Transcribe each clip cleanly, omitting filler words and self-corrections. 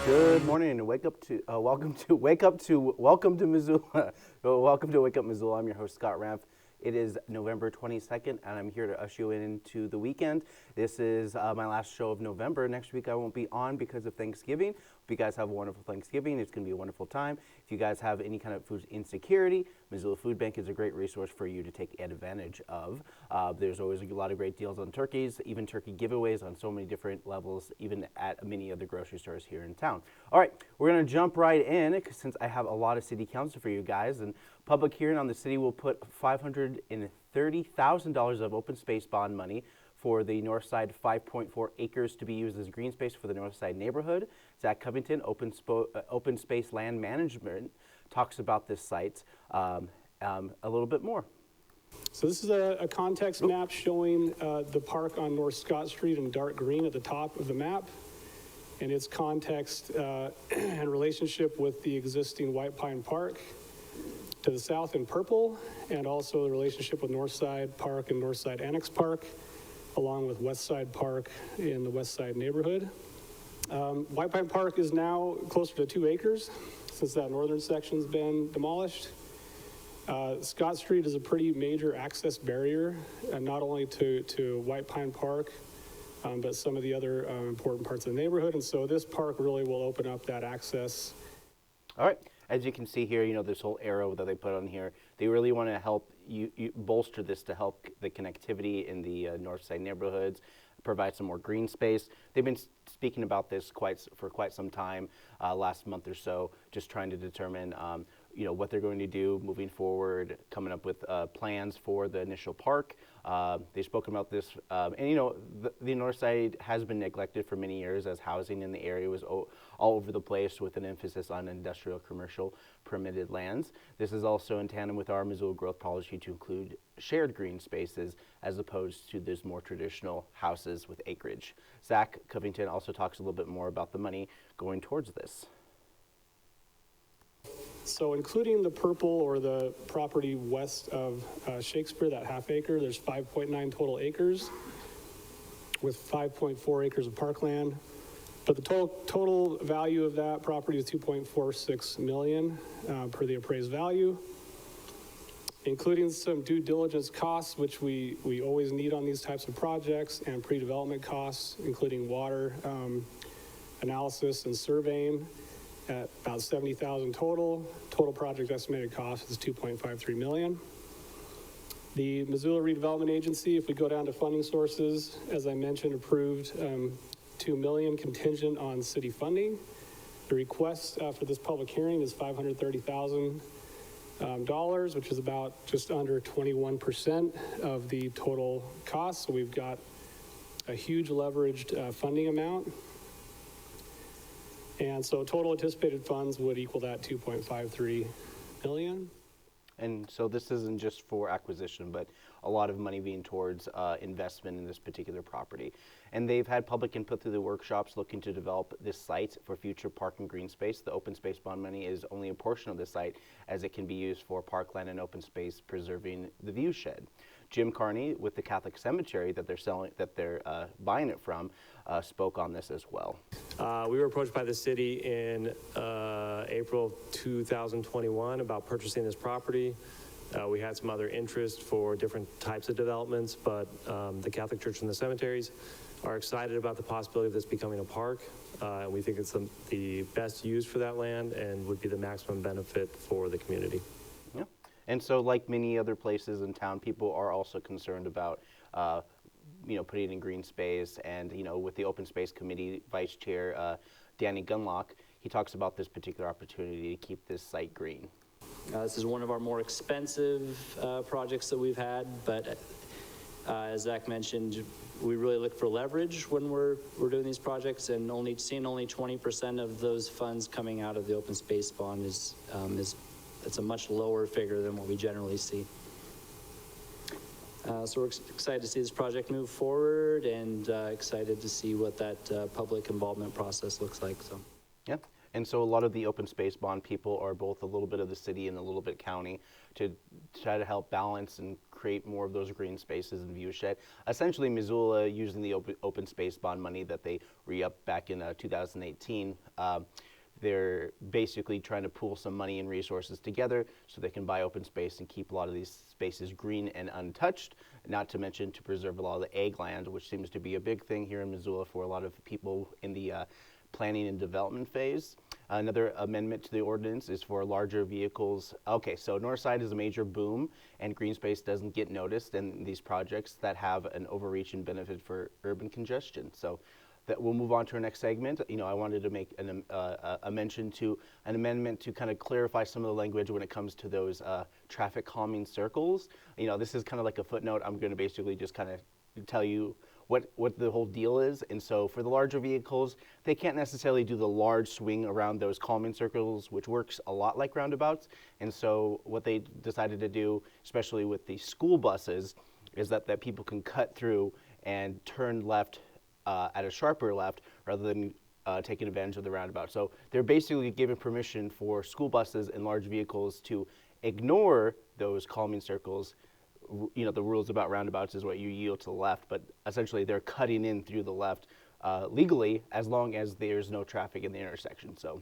Good morning and welcome to Missoula. Welcome to Wake Up Missoula. I'm your host Scott Ramp. It is November 22nd, and I'm here to usher you into the weekend. This is my last show of November. Next week I won't be on because of Thanksgiving. Hope you guys have a wonderful Thanksgiving. It's going to be a wonderful time. If you guys have any kind of food insecurity, Missoula Food Bank is a great resource for you to take advantage of. There's always a lot of great deals on turkeys, even turkey giveaways on so many different levels, even at many other grocery stores here in town. All right, we're going to jump right in since I have a lot of city council for you guys. And public hearing on the city will put $530,000 of open space bond money for the north side 5.4 acres to be used as green space for the north side neighborhood. Zach Covington, Open Space Land Management, talks about this site a little bit more. So this is a context map showing the park on North Scott Street in dark green at the top of the map, and its context and relationship with the existing White Pine Park to the south in purple, and also the relationship with Northside Park and Northside Annex Park, along with Westside Park in the Westside neighborhood. White Pine Park is now closer to 2 acres since that northern section's been demolished. Scott Street is a pretty major access barrier, not only to White Pine Park, but some of the other important parts of the neighborhood. And so this park really will open up that access. All right. As you can see here, this whole arrow that they put on here, they really want to help you bolster this to help the connectivity in the north side neighborhoods, provide some more green space. They've been speaking about this for quite some time, last month or so, just trying to determine what they're going to do moving forward, coming up with plans for the initial park. They've spoken about this, and the north side has been neglected for many years as housing in the area was all over the place with an emphasis on industrial, commercial, permitted lands. This is also in tandem with our Missoula growth policy to include shared green spaces as opposed to those more traditional houses with acreage. Zach Covington also talks a little bit more about the money going towards this. So including the purple or the property west of Shakespeare, that half acre, there's 5.9 total acres with 5.4 acres of parkland. But the total value of that property is $2.46 million per the appraised value, including some due diligence costs, which we always need on these types of projects, and pre-development costs, including water analysis and surveying, at about $70,000 total. Total project estimated cost is $2.53 million. The Missoula Redevelopment Agency, if we go down to funding sources, as I mentioned, approved $2 million contingent on city funding. The request for this public hearing is $530,000, which is about just under 21% of the total cost. So we've got a huge leveraged funding amount. And so total anticipated funds would equal that $2.53 million. And so this isn't just for acquisition, but a lot of money being towards investment in this particular property. And they've had public input through the workshops looking to develop this site for future park and green space. The open space bond money is only a portion of the site, as it can be used for parkland and open space preserving the view shed. Jim Carney with the Catholic Cemetery that they're buying it from spoke on this as well. We were approached by the city in April 2021 about purchasing this property. We had some other interest for different types of developments, but the Catholic Church and the cemeteries are excited about the possibility of this becoming a park. And we think it's the best use for that land and would be the maximum benefit for the community. Yeah. And so like many other places in town, people are also concerned about putting in green space, and with the Open Space Committee Vice Chair Danny Gunlock, he talks about this particular opportunity to keep this site green. This is one of our more expensive projects that we've had, but as Zach mentioned, we really look for leverage when we're doing these projects, and seeing only 20% of those funds coming out of the open space bond is it's a much lower figure than what we generally see. So we're excited to see this project move forward, and excited to see what that public involvement process looks like. So. Yeah. And so a lot of the open space bond people are both a little bit of the city and a little bit county to try to help balance and create more of those green spaces and view shed. Essentially, Missoula, using the open space bond money that they re-upped back in 2018, they're basically trying to pool some money and resources together so they can buy open space and keep a lot of these spaces green and untouched, not to mention to preserve a lot of the ag land, which seems to be a big thing here in Missoula for a lot of people in the planning and development phase. Another amendment to the ordinance is for larger vehicles. Okay, so north side is a major boom, and green space doesn't get noticed in these projects that have an overreach and benefit for urban congestion. So that we'll move on to our next segment. I wanted to make a mention to an amendment to kind of clarify some of the language when it comes to those traffic calming circles. This is kind of like a footnote. I'm going to basically just kind of tell you what the whole deal is. And so for the larger vehicles, they can't necessarily do the large swing around those calming circles, which works a lot like roundabouts. And so what they decided to do, especially with the school buses, is that people can cut through and turn left at a sharper left rather than taking advantage of the roundabout. So they're basically giving permission for school buses and large vehicles to ignore those calming circles. The rules about roundabouts is what you yield to the left, but essentially they're cutting in through the left legally as long as there's no traffic in the intersection. So,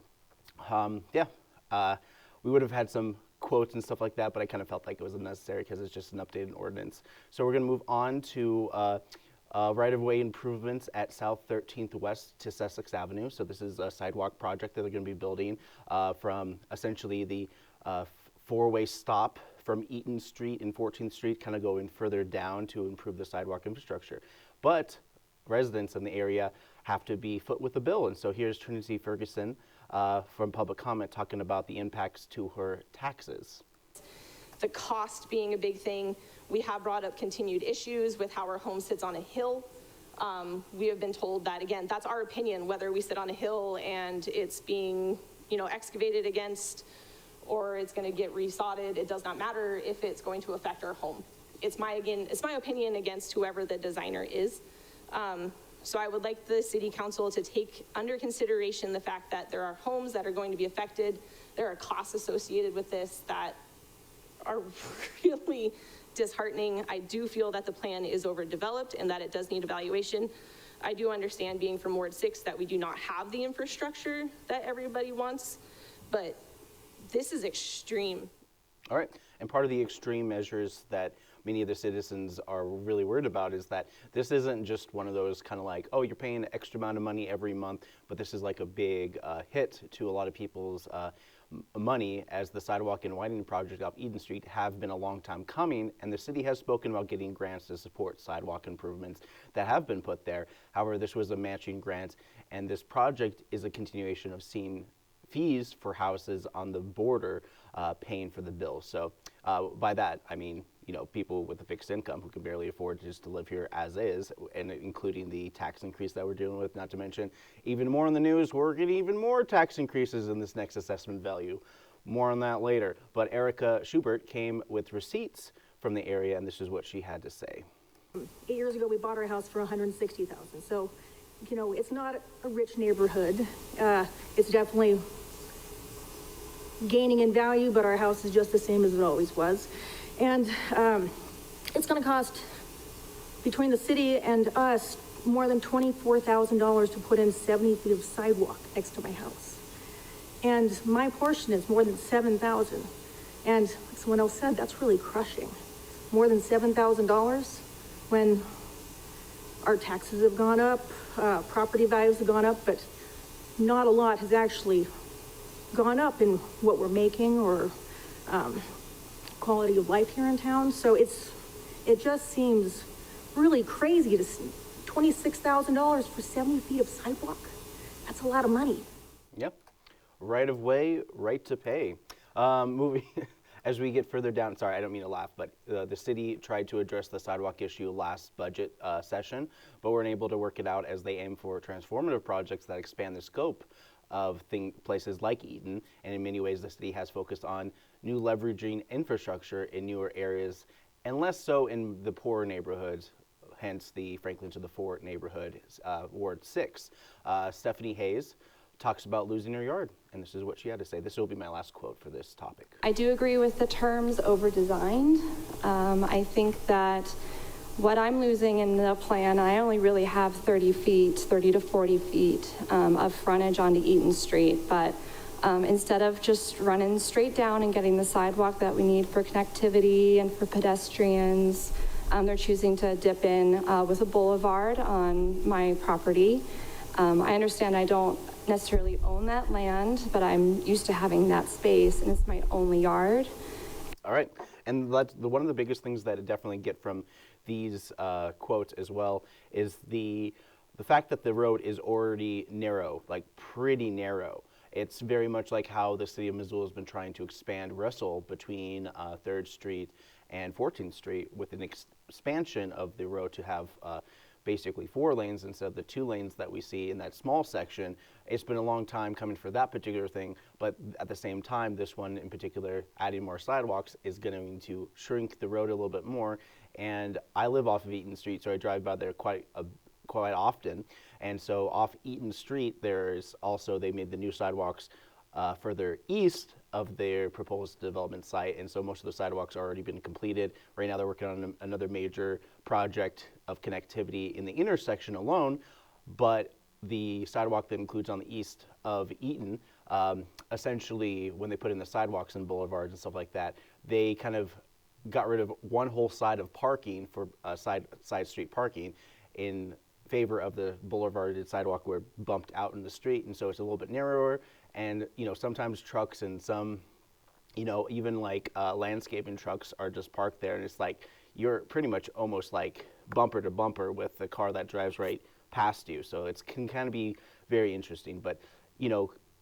we would have had some quotes and stuff like that, but I kind of felt like it was unnecessary because it's just an updated ordinance. So we're going to move on to right-of-way improvements at South 13th West to Sussex Avenue. So this is a sidewalk project that they're going to be building from essentially the four-way stop from Eaton Street and 14th Street, kind of going further down to improve the sidewalk infrastructure. But residents in the area have to be foot with the bill. And so here's Trinity Ferguson from public comment talking about the impacts to her taxes. The cost being a big thing. We have brought up continued issues with how our home sits on a hill. We have been told that, again, that's our opinion, whether we sit on a hill and it's being, excavated against or it's going to get resodded. It does not matter if it's going to affect our home. It's my opinion against whoever the designer is. So I would like the city council to take under consideration the fact that there are homes that are going to be affected. There are costs associated with this that are really disheartening. I do feel that the plan is overdeveloped and that it does need evaluation. I do understand, being from Ward 6, that we do not have the infrastructure that everybody wants, but this is extreme. All right, and part of the extreme measures that many of the citizens are really worried about is that this isn't just one of those kind of like, oh, you're paying an extra amount of money every month, but this is like a big hit to a lot of people's money, as the sidewalk and widening project off Eden Street have been a long time coming, and the city has spoken about getting grants to support sidewalk improvements that have been put there. However, this was a matching grant, and this project is a continuation of seeing fees for houses on the border paying for the bill. So by that, I mean, people with a fixed income who can barely afford just to live here as is, and including the tax increase that we're dealing with, not to mention even more in the news, we're getting even more tax increases in this next assessment value. More on that later. But Erica Schubert came with receipts from the area, and this is what she had to say. 8 years ago, we bought our house for $160,000. So, it's not a rich neighborhood. It's definitely gaining in value, but our house is just the same as it always was. And it's going to cost, between the city and us, more than $24,000 to put in 70 feet of sidewalk next to my house. And my portion is more than $7,000. And like someone else said, that's really crushing. More than $7,000 when our taxes have gone up, property values have gone up, but not a lot has actually gone up in what we're making or quality of life here in town. So it just seems really crazy to see $26,000 for 70 feet of sidewalk. That's a lot of money. Yep. Right of way, right to pay. Moving as we get further down, sorry, I don't mean to laugh, but the city tried to address the sidewalk issue last budget session, but weren't able to work it out as they aim for transformative projects that expand the scope of places like Eden. And in many ways, the city has focused on new leveraging infrastructure in newer areas and less so in the poorer neighborhoods, hence the Franklin to the Fort neighborhood, Ward 6. Stephanie Hayes talks about losing her yard And this is what she had to say. This will be my last quote for this topic. I do agree with the terms over-designed. I think that what I'm losing in the plan, I only really have 30 to 40 feet of frontage onto Eaton Street, but instead of just running straight down and getting the sidewalk that we need for connectivity and for pedestrians, they're choosing to dip in with a boulevard on my property. I understand I don't necessarily own that land, but I'm used to having that space, and it's my only yard. All right, and that's one of the biggest things that I definitely get from these quotes as well is the fact that the road is already narrow, like pretty narrow. It's very much like how the city of Missoula has been trying to expand Russell between 3rd Street and 14th Street with an expansion of the road to have basically 4 lanes instead of the 2 lanes that we see in that small section. It's been a long time coming for that particular thing, but at the same time, this one in particular, adding more sidewalks, is going to shrink the road a little bit more. And I live off of Eaton Street, so I drive by there quite often. And so off Eaton Street, there's also, they made the new sidewalks further east of their proposed development site, and so most of the sidewalks have already been completed. Right now they're working on another major project of connectivity in the intersection alone, but the sidewalk that includes on the east of Eaton, essentially when they put in the sidewalks and boulevards and stuff like that, they kind of got rid of one whole side of parking for side street parking in favor of the boulevarded sidewalk where bumped out in the street, and so it's a little bit narrower. And sometimes trucks and some even like landscaping trucks are just parked there, and it's like you're pretty much almost like bumper to bumper with the car that drives right past you. So it can kind of be very interesting. But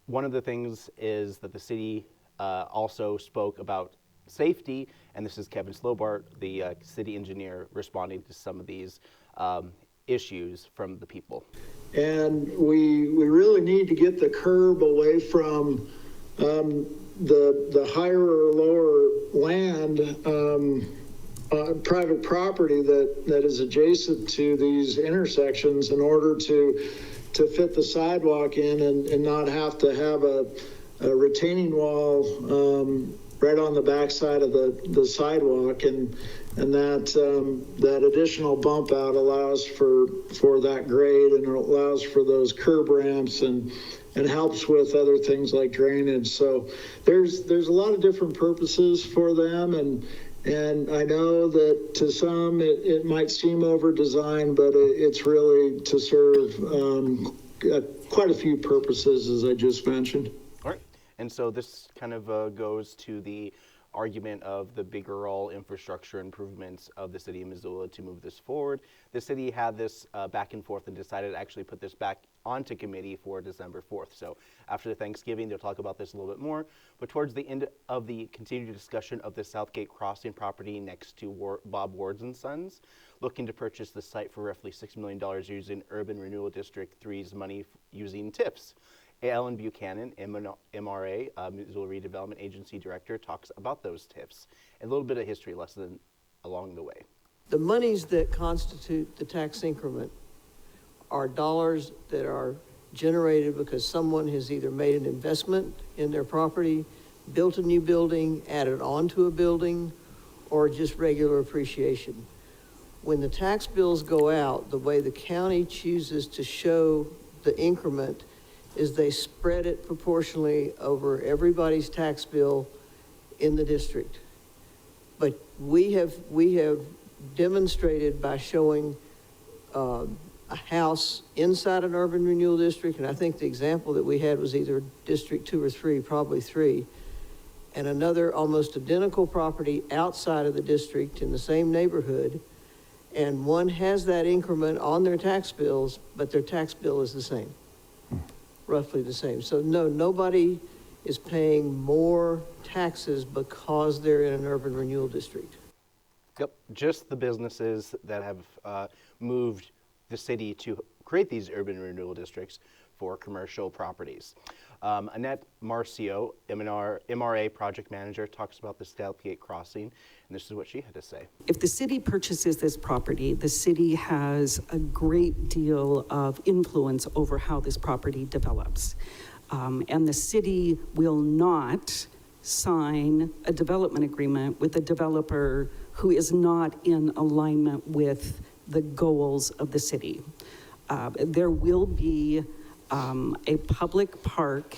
one of the things is that the city also spoke about safety, and this is Kevin Slobart, the city engineer, responding to some of these issues from the people. And we really need to get the curb away from the higher or lower land, private property that is adjacent to these intersections in order to fit the sidewalk in and not have to have a retaining wall right on the backside of the sidewalk, and that additional bump out allows for that grade, and it allows for those curb ramps and helps with other things like drainage. So there's a lot of different purposes for them, and I know that to some it might seem over designed, but it's really to serve quite a few purposes, as I just mentioned. All right. And so this kind of goes to the argument of the bigger all infrastructure improvements of the city of Missoula to move this forward. The city had this back and forth and decided to actually put this back onto committee for December 4th. So after the Thanksgiving, they'll talk about this a little bit more. But towards the end of the continued discussion of the Southgate Crossing property next to Bob Ward's and Sons, looking to purchase the site for roughly $6 million using Urban Renewal District 3's money using TIFs. Alan Buchanan, MRA, Missoula Redevelopment Agency Director, talks about those TIFs. A little bit of history lesson along the way. The monies that constitute the tax increment are dollars that are generated because someone has either made an investment in their property, built a new building, added on to a building, or just regular appreciation. When the tax bills go out, the way the county chooses to show the increment is they spread it proportionally over everybody's tax bill in the district. But we have demonstrated by showing a house inside an urban renewal district, and I think the example that we had was either District 2 or 3, probably 3, and another almost identical property outside of the district in the same neighborhood, and one has that increment on their tax bills, but their tax bill is the same. Roughly the same. So no, nobody is paying more taxes because they're in an urban renewal district. Yep, just the businesses that have moved the city to create these urban renewal districts for commercial properties. Annette Marcio, MRA project manager, talks about the Southgate Crossing, and this is what she had to say. If the city purchases this property, the city has a great deal of influence over how this property develops. And the city will not sign a development agreement with a developer who is not in alignment with the goals of the city. There will be a public park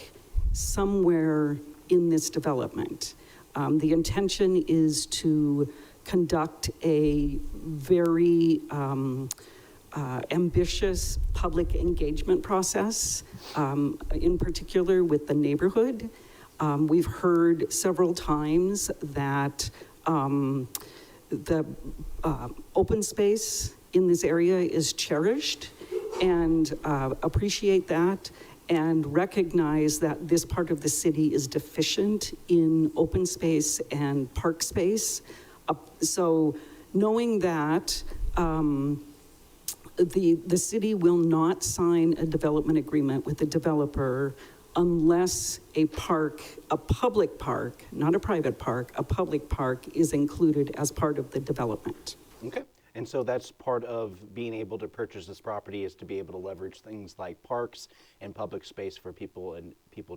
somewhere in this development. The intention is to conduct a very ambitious public engagement process, in particular with the neighborhood. We've heard several times that the open space in this area is cherished, and appreciate that and recognize that this part of the city is deficient in open space and park space. So knowing that, the city will not sign a development agreement with the developer unless a park, a public park, not a private park, a public park is included as part of the development. Okay. And so that's part of being able to purchase this property, is to be able to leverage things like parks and public space for people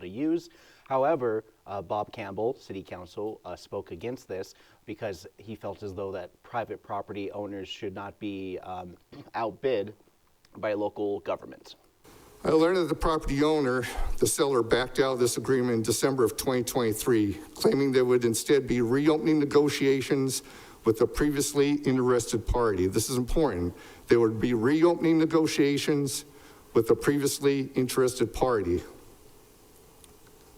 to use. However, Bob Campbell, City Council, spoke against this because he felt as though that private property owners should not be outbid by local governments. I learned that the property owner, the seller, backed out of this agreement in December of 2023, claiming they would instead be reopening negotiations with a previously interested party. This is important. They would be reopening negotiations with a previously interested party.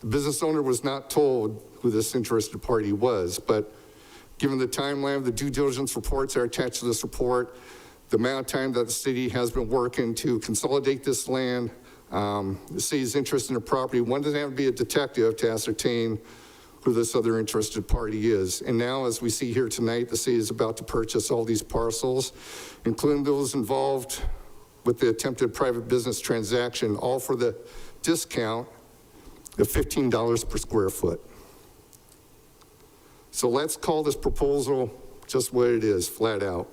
The business owner was not told who this interested party was, but given the timeline of the due diligence reports that are attached to this report, the amount of time that the city has been working to consolidate this land, the city's interest in the property, one doesn't have to be a detective to ascertain who this other interested party is. And now, as we see here tonight, the city is about to purchase all these parcels, including those involved with the attempted private business transaction, all for the discount of $15 per square foot. So let's call this proposal just what it is, flat out.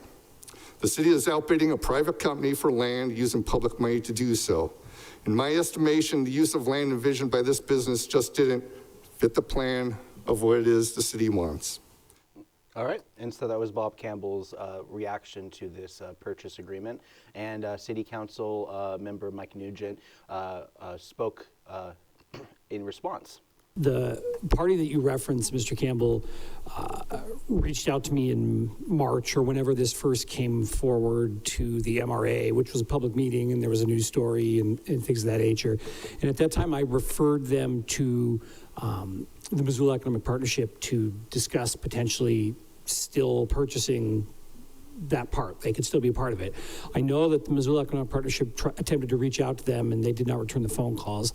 The city is outbidding a private company for land using public money to do so. In my estimation, the use of land envisioned by this business just didn't fit the plan of what it is the city wants. All right, and so that was Bob Campbell's reaction to this purchase agreement. And City Council member Mike Nugent spoke in response. The party that you referenced, Mr. Campbell, reached out to me in March or whenever this first came forward to the MRA, which was a public meeting, and there was a news story and things of that nature. And at that time, I referred them to the Missoula Economic Partnership to discuss potentially still purchasing that part. They could still be a part of it. I know that the Missoula Economic Partnership attempted to reach out to them, and they did not return the phone calls.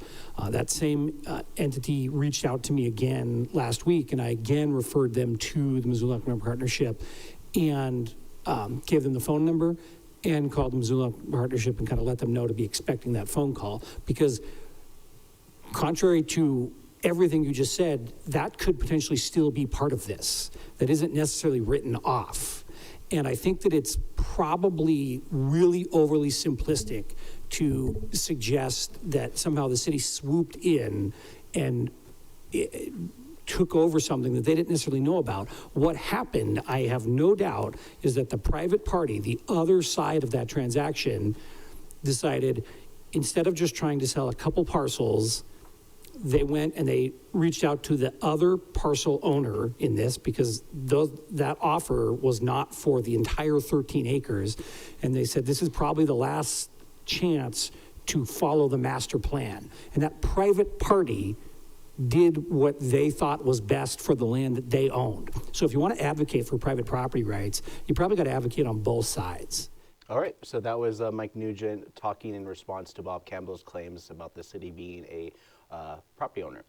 That same entity reached out to me again last week, and I again referred them to the Missoula Economic Partnership and gave them the phone number and called the Missoula Partnership and kind of let them know to be expecting that phone call, because contrary to everything you just said, that could potentially still be part of this. That isn't necessarily written off. And I think that it's probably really overly simplistic to suggest that somehow the city swooped in and took over something that they didn't necessarily know about. What happened, I have no doubt, is that the private party, the other side of that transaction, decided instead of just trying to sell a couple parcels, they went and they reached out to the other parcel owner in this, because that offer was not for the entire 13 acres. And they said, this is probably the last chance to follow the master plan. And that private party did what they thought was best for the land that they owned. So if you want to advocate for private property rights, you probably got to advocate on both sides. All right, so that was Mike Nugent talking in response to Bob Campbell's claims about the city being a property owner.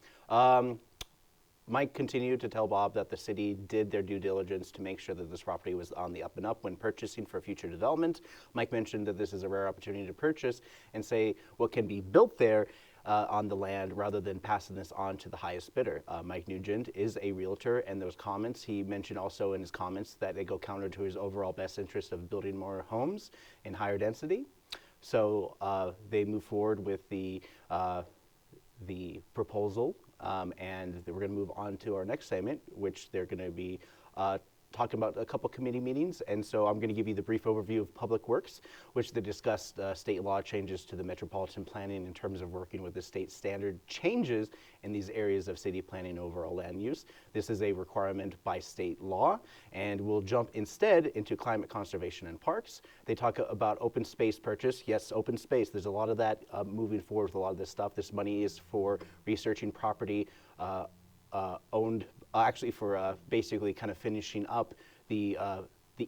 Mike continued to tell Bob that the city did their due diligence to make sure that this property was on the up and up when purchasing for future development. Mike mentioned that this is a rare opportunity to purchase and say what can be built there on the land rather than passing this on to the highest bidder. Mike Nugent is a realtor, and those comments, he mentioned also in his comments that they go counter to his overall best interest of building more homes in higher density. So they move forward with the the proposal, and we're going to move on to our next segment, which they're going to be talking about a couple committee meetings. And so I'm going to give you the brief overview of Public Works, which they discussed state law changes to the metropolitan planning in terms of working with the state standard changes in these areas of city planning overall land use. This is a requirement by state law, and we'll jump instead into climate conservation and parks. They talk about open space purchase. Yes, open space. There's a lot of that moving forward with a lot of this stuff. This money is for researching property owned, actually for basically kind of finishing up the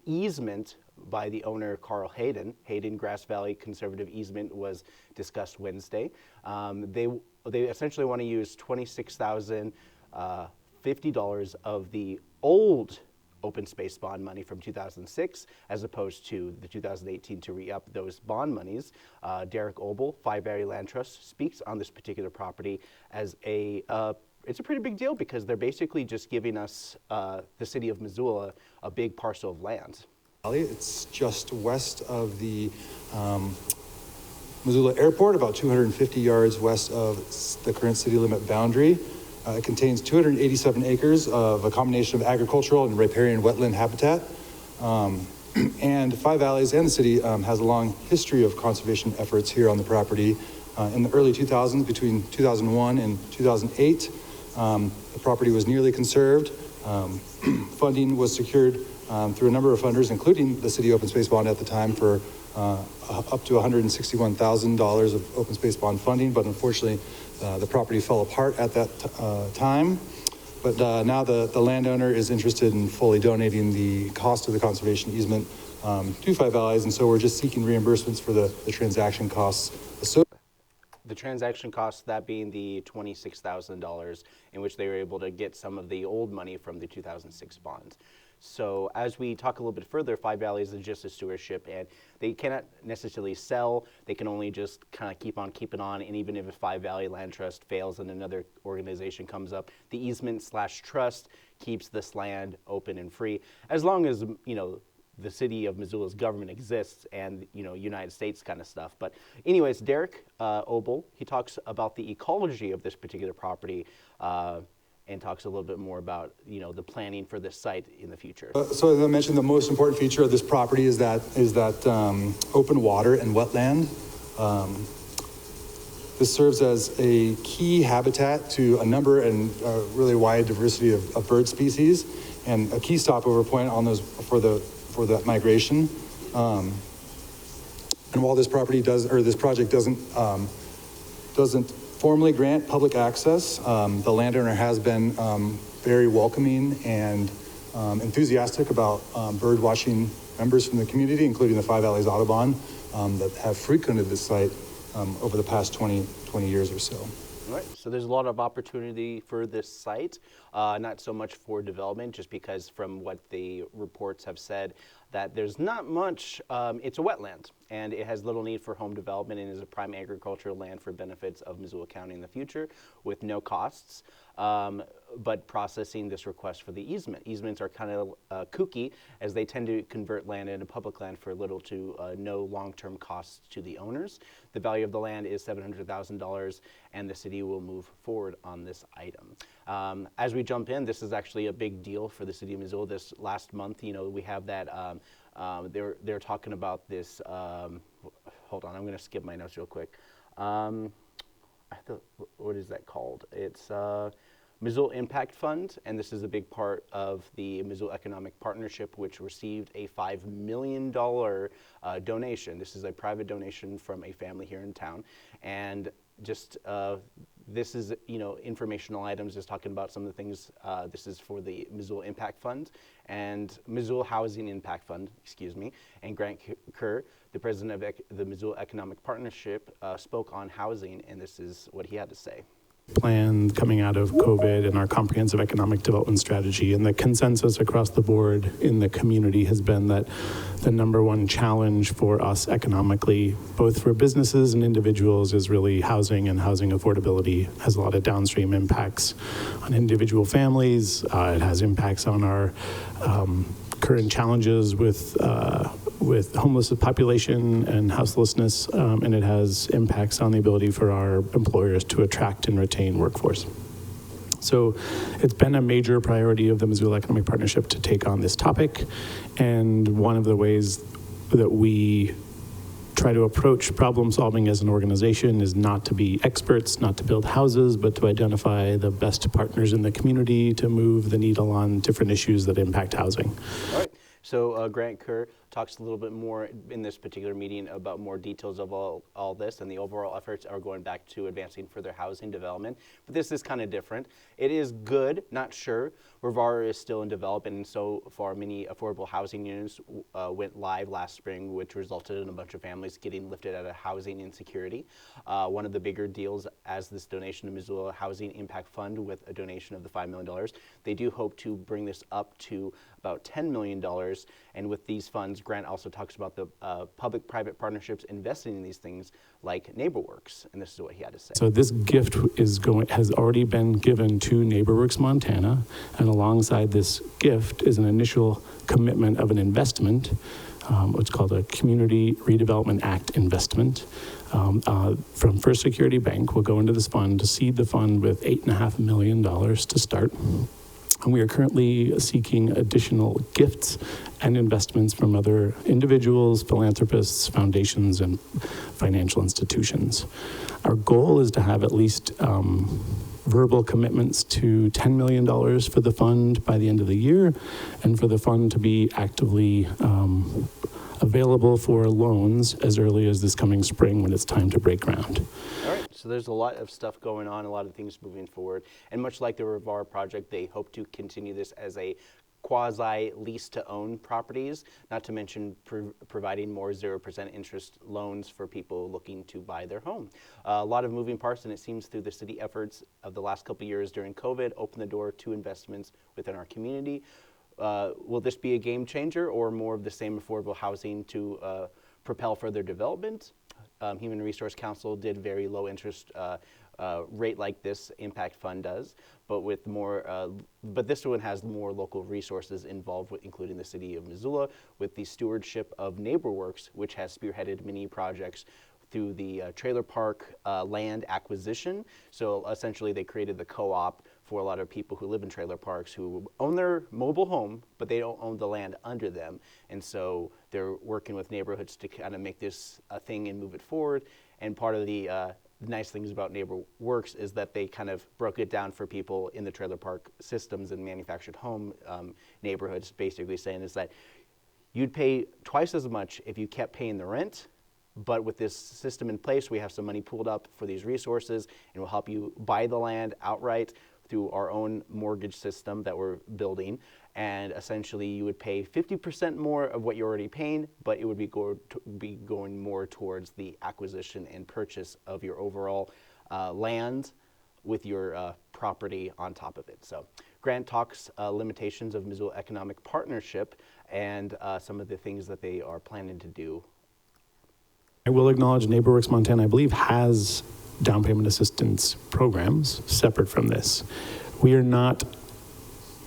easement by the owner, Carl Hayden. Hayden Grass Valley Conservative Easement was discussed Wednesday. They essentially want to use $26,050 of the old open space bond money from 2006 as opposed to the 2018 to re-up those bond monies. Derek Obel, Five Valley Land Trust, speaks on this particular property as it's a pretty big deal because they're basically just giving us, the city of Missoula, a big parcel of land. It's just west of the Missoula Airport, about 250 yards west of the current city limit boundary. It contains 287 acres of a combination of agricultural and riparian wetland habitat. And Five Valleys and the city has a long history of conservation efforts here on the property. In the early 2000s, between 2001 and 2008, the property was nearly conserved. Funding was secured through a number of funders, including the city open space bond at the time for up to $161,000 of open space bond funding, but unfortunately the property fell apart at that time. But now the landowner is interested in fully donating the cost of the conservation easement to Five Valleys, and so we're just seeking reimbursements for the transaction costs associated. The transaction costs, that being the $26,000 in which they were able to get some of the old money from the 2006 bonds. So as we talk a little bit further, Five Valleys is just a stewardship, and they cannot necessarily sell. They can only just kind of keep on keeping on, and even if a Five Valley Land Trust fails and another organization comes up, the easement/trust keeps this land open and free as long as, you know, the city of Missoula's government exists and, you know, United States kind of stuff. But anyways, Derek Obel, he talks about the ecology of this particular property and talks a little bit more about, you know, the planning for this site in the future. So as I mentioned, the most important feature of this property is that open water and wetland. This serves as a key habitat to a number and really wide diversity of bird species, and a key stopover point on those for the migration. And while this project doesn't formally grant public access, the landowner has been very welcoming and enthusiastic about bird watching members from the community, including the Five Valleys Audubon, that have frequented this site over the past 20 years or so. All right, so there's a lot of opportunity for this site, not so much for development, just because from what the reports have said, that there's not much, it's a wetland, and it has little need for home development and is a prime agricultural land for benefits of Missoula County in the future with no costs, but processing this request for the easement. Easements are kind of kooky, as they tend to convert land into public land for little to no long-term costs to the owners. The value of the land is $700,000, and the city will move forward on this item. As we jump in, this is actually a big deal for the city of Missoula. This last month, you know, we have that, they're talking about this, hold on, I'm going to skip my notes real quick. What is that called? It's Missoula Impact Fund, and this is a big part of the Missoula Economic Partnership, which received a $5 million donation. This is a private donation from a family here in town, and just this is, you know, informational items, just talking about some of the things. This is for the Missoula Impact Fund and Missoula Housing Impact Fund, excuse me, and Grant Kerr, the president of the Missoula Economic Partnership, spoke on housing, and this is what he had to say. Plan coming out of COVID and our comprehensive economic development strategy, and the consensus across the board in the community has been that the number one challenge for us economically, both for businesses and individuals, is really housing, and housing affordability has a lot of downstream impacts on individual families. It has impacts on our current challenges with with homeless population and houselessness, and it has impacts on the ability for our employers to attract and retain workforce. So it's been a major priority of the Missoula Economic Partnership to take on this topic, and one of the ways that we try to approach problem solving as an organization is not to be experts, not to build houses, but to identify the best partners in the community to move the needle on different issues that impact housing. All right. So Grant Kerr talks a little bit more in this particular meeting about more details of all this, and the overall efforts are going back to advancing further housing development. But this is kind of different. It is good, not sure. Rivara is still in development, and so far many affordable housing units went live last spring, which resulted in a bunch of families getting lifted out of housing insecurity. One of the bigger deals as this donation to Missoula Housing Impact Fund with a donation of the $5 million. They do hope to bring this up to about $10 million, and with these funds, Grant also talks about the public-private partnerships investing in these things like NeighborWorks, and this is what he had to say. So this gift has already been given to NeighborWorks Montana, and alongside this gift is an initial commitment of an investment, what's called a Community Redevelopment Act investment from First Security Bank. Will go into this fund to seed the fund with $8.5 million to start. And we are currently seeking additional gifts and investments from other individuals, philanthropists, foundations, and financial institutions. Our goal is to have at least verbal commitments to $10 million for the fund by the end of the year, and for the fund to be actively available for loans as early as this coming spring when it's time to break ground. All right, so there's a lot of stuff going on, a lot of things moving forward, and much like the Rivara project, they hope to continue this as a quasi lease to own properties, not to mention providing more 0% interest loans for people looking to buy their home. A lot of moving parts, and it seems through the city efforts of the last couple of years during COVID, opened the door to investments within our community. Will this be a game changer or more of the same affordable housing to propel further development? Human Resource Council did very low interest rate like this impact fund does, but with more, but this one has more local resources involved, with, including the city of Missoula, with the stewardship of NeighborWorks, which has spearheaded many projects through the trailer park land acquisition. So essentially they created the co-op for a lot of people who live in trailer parks who own their mobile home, but they don't own the land under them. And so they're working with neighborhoods to kind of make this a thing and move it forward. And part of the nice things about NeighborWorks is that they kind of broke it down for people in the trailer park systems and manufactured home neighborhoods, basically saying is that you'd pay twice as much if you kept paying the rent. But with this system in place, we have some money pooled up for these resources, and we'll help you buy the land outright through our own mortgage system that we're building. And essentially, you would pay 50% more of what you're already paying, but it would be going more towards the acquisition and purchase of your overall land with your property on top of it. So Grant talks limitations of Missoula Economic Partnership and some of the things that they are planning to do. I will acknowledge NeighborWorks Montana, I believe, has down payment assistance programs separate from this. We are not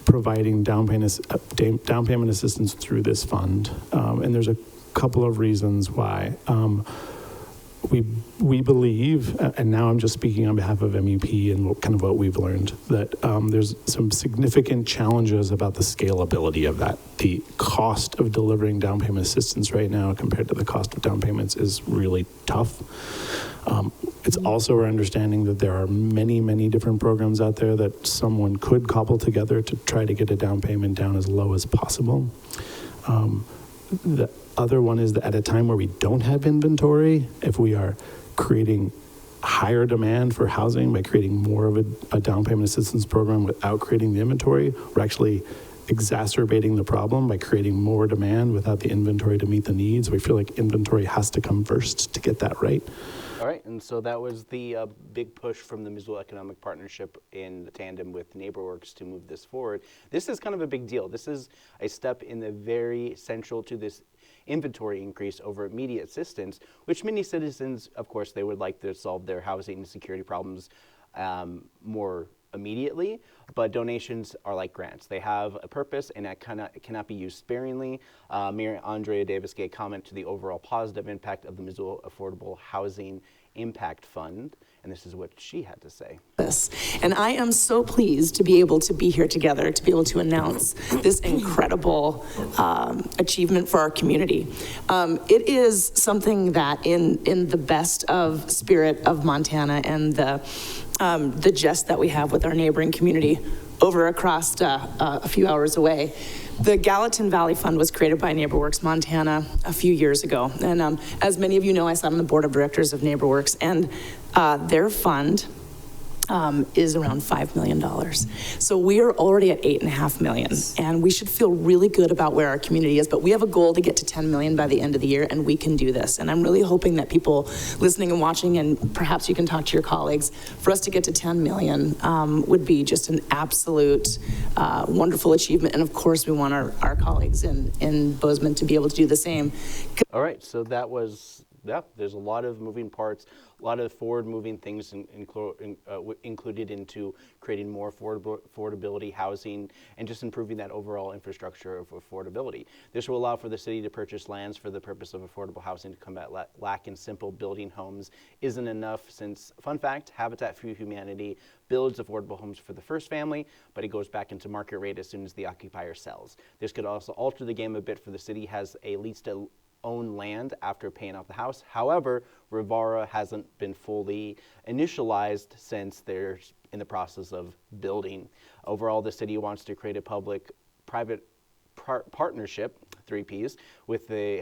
providing down payment assistance through this fund, and there's a couple of reasons why. We believe, and now I'm just speaking on behalf of MEP and kind of what we've learned, that there's some significant challenges about the scalability of that. The cost of delivering down payment assistance right now compared to the cost of down payments is really tough. It's also our understanding that there are many, many different programs out there that someone could cobble together to try to get a down payment down as low as possible. The other one is that at a time where we don't have inventory, if we are creating higher demand for housing by creating more of a down payment assistance program without creating the inventory, we're actually exacerbating the problem by creating more demand without the inventory to meet the needs. We feel like inventory has to come first to get that right. All right, and so that was the big push from the Missoula Economic Partnership in tandem with NeighborWorks to move this forward. This is kind of a big deal. This is a step in the very central to this inventory increase over immediate assistance, which many citizens, of course, they would like to solve their housing and security problems more immediately, but donations are like grants. They have a purpose, and it cannot be used sparingly. Mayor Andrea Davis gave comment to the overall positive impact of the Missoula Affordable Housing Impact Fund, and this is what she had to say. And I am so pleased to be able to be here together, to be able to announce this incredible achievement for our community. It is something that in the best of spirit of Montana and the jest that we have with our neighboring community over across a few hours away, the Gallatin Valley Fund was created by NeighborWorks Montana a few years ago. And as many of you know, I sat on the board of directors of NeighborWorks, and their fund is around $5 million. So we are already at $8.5 million, and we should feel really good about where our community is, but we have a goal to get to 10 million by the end of the year, and we can do this. And I'm really hoping that people listening and watching, and perhaps you can talk to your colleagues, for us to get to 10 million would be just an absolute wonderful achievement. And of course, we want our colleagues in Bozeman to be able to do the same. All right, so that was, yeah, there's a lot of moving parts, a lot of forward-moving things included into creating more affordability housing and just improving that overall infrastructure of affordability. This will allow for the city to purchase lands for the purpose of affordable housing to combat lack in simple building homes isn't enough since, fun fact, Habitat for Humanity builds affordable homes for the first family, but it goes back into market rate as soon as the occupier sells. This could also alter the game a bit for the city, has a lease to own land after paying off the house. However, Rivara hasn't been fully initialized since they're in the process of building. Overall, the city wants to create a public-private partnership, 3 Ps,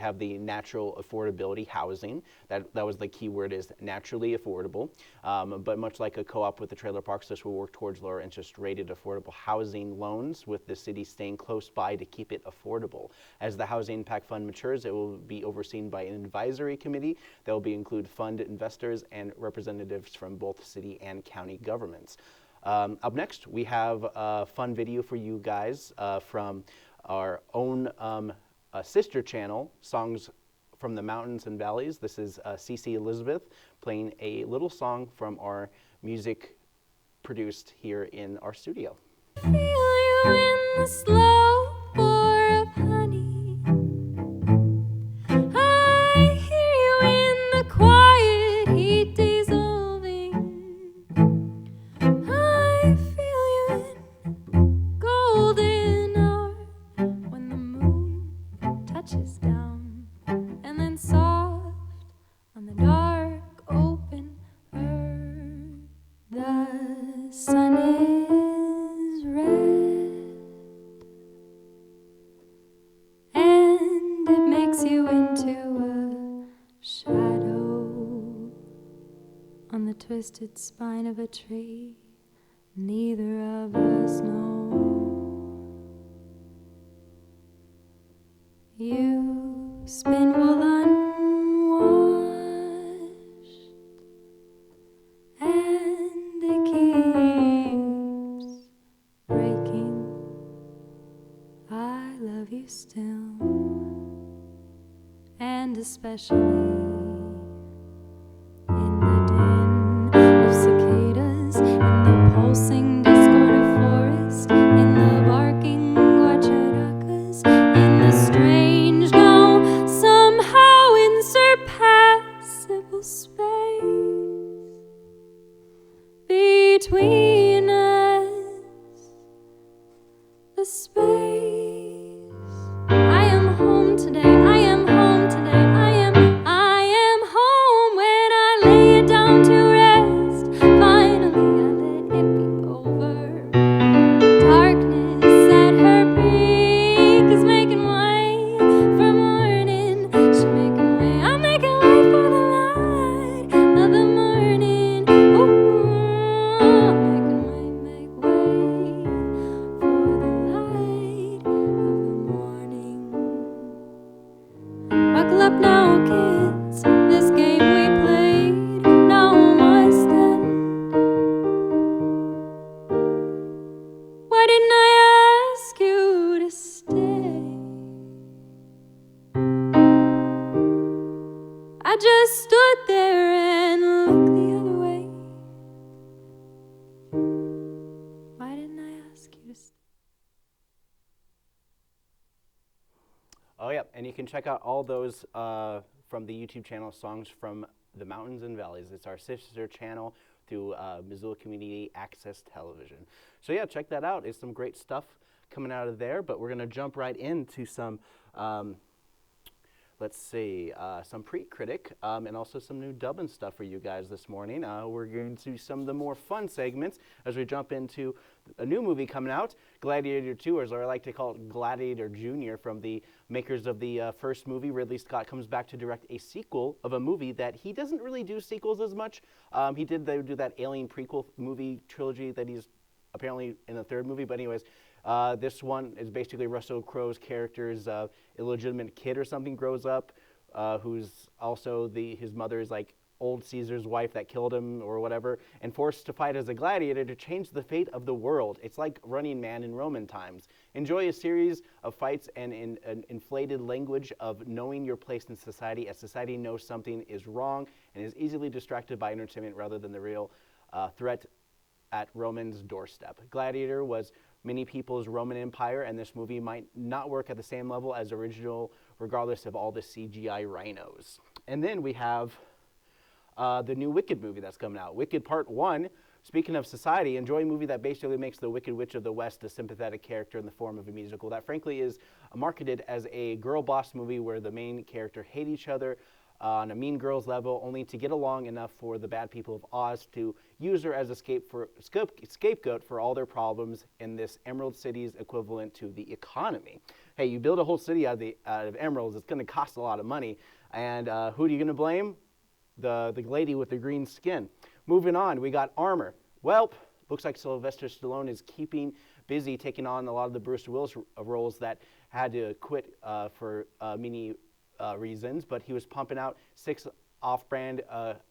have the natural affordability housing. That was the key word, is naturally affordable. But much like a co-op with the trailer parks, this will work towards lower interest rated affordable housing loans, with the city staying close by to keep it affordable. As the Housing Impact Fund matures, it will be overseen by an advisory committee that will include fund investors and representatives from both city and county governments. Up next, we have a fun video for you guys from our own sister channel, Songs from the Mountains and Valleys. This is CC Elizabeth playing a little song from our music produced here in our studio. Feel you in the slow pour of honey. I hear you in the quiet heat dissolving. I feel you in golden hour when the moon touches down, and then soft on the dark open earth. The sun is red, and it makes you into a shadow on the twisted spine of a tree. Neither of us know. You spin wool unwashed, and it keeps breaking. I love you still, and especially in the den of cicadas, in the pulsing discord of forest, in the barking guacharacas, in the strange, no, somehow insurpassable space between us, the space. I am home today, I am home today, I am home when I lay it down to rest. Finally, I let it be over. Darkness at her peak is making way for morning. She's making way, I'm making way for the light of the morning. Ooh, I'm making way, make way for the light of the morning. Buckle up now, kids, this game we played now must end. Why didn't I ask you to stay? I just stood there and looked the other way. can check out all those from the YouTube channel Songs from the Mountains and Valleys. It's our sister channel through Missoula Community Access Television. So yeah, check that out. It's some great stuff coming out of there, but we're going to jump right into some, let's see, some pre-critic and also some new dubbing stuff for you guys this morning. We're going to do some of the more fun segments as we jump into a new movie coming out, Gladiator 2, or as I like to call it, Gladiator Jr., from the makers of the first movie. Ridley Scott comes back to direct a sequel of a movie that he doesn't really do sequels as much. He did do that Alien prequel movie trilogy that he's apparently in the third movie, but anyways, this one is basically Russell Crowe's character's illegitimate kid or something grows up, who's also his mother is like old Caesar's wife that killed him or whatever, and forced to fight as a gladiator to change the fate of the world. It's like Running Man in Roman times. Enjoy a series of fights and an inflated language of knowing your place in society, as society knows something is wrong and is easily distracted by entertainment rather than the real threat at Roman's doorstep. Gladiator was many people's Roman Empire, and this movie might not work at the same level as original, regardless of all the CGI rhinos. And then we have the new Wicked movie that's coming out. Wicked Part 1. Speaking of society, enjoy a movie that basically makes the Wicked Witch of the West a sympathetic character in the form of a musical that frankly is marketed as a girl boss movie where the main character hate each other on a Mean Girls level, only to get along enough for the bad people of Oz to use her as a scapegoat for all their problems in this Emerald City's equivalent to the economy. Hey, you build a whole city out of emeralds, it's going to cost a lot of money, and who are you going to blame? The lady with the green skin. Moving on, we got Armor. Well, looks like Sylvester Stallone is keeping busy taking on a lot of the Bruce Willis roles that had to quit for many reasons, but he was pumping out 6 off-brand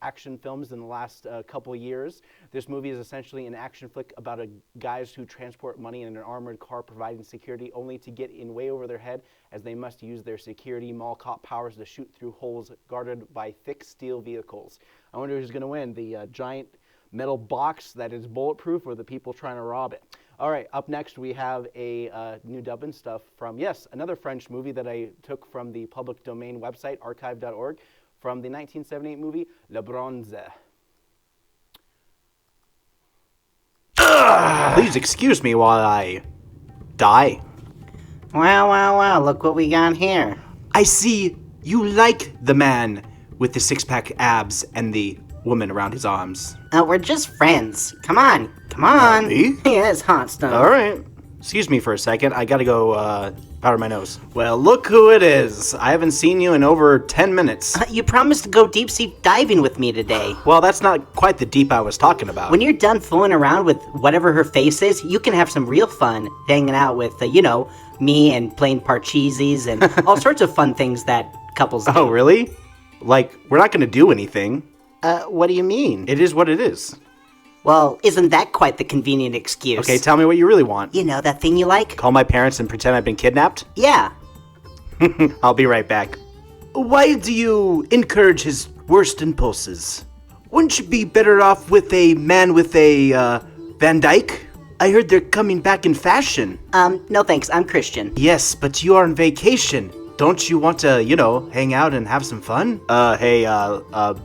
action films in the last couple years. This movie is essentially an action flick about guys who transport money in an armored car providing security only to get in way over their head as they must use their security mall cop powers to shoot through holes guarded by thick steel vehicles. I wonder who's going to win, the giant metal box that is bulletproof or the people trying to rob it. All right, up next we have a new dubbing stuff from, yes, another French movie that I took from the public domain website, archive.org, from the 1978 movie Le Bronze. Please excuse me while I die. Wow, look what we got here. I see you like the man with the six-pack abs and the woman around his arms. We're just friends. Come on. Me? Yeah, it's hot stuff. All right. Excuse me for a second. I gotta go powder my nose. Well, look who it is. I haven't seen you in over 10 minutes. You promised to go deep sea diving with me today. Well, that's not quite the deep I was talking about. When you're done fooling around with whatever her face is, you can have some real fun hanging out with, me and playing parcheesies and all sorts of fun things that couples do. Oh, really? Like, we're not gonna do anything. What do you mean? It is what it is. Well, isn't that quite the convenient excuse? Okay, tell me what you really want. You know, that thing you like? Call my parents and pretend I've been kidnapped? Yeah. I'll be right back. Why do you encourage his worst impulses? Wouldn't you be better off with a man with a, Van Dyke? I heard they're coming back in fashion. No thanks, I'm Christian. Yes, but you are on vacation. Don't you want to, hang out and have some fun? Hey,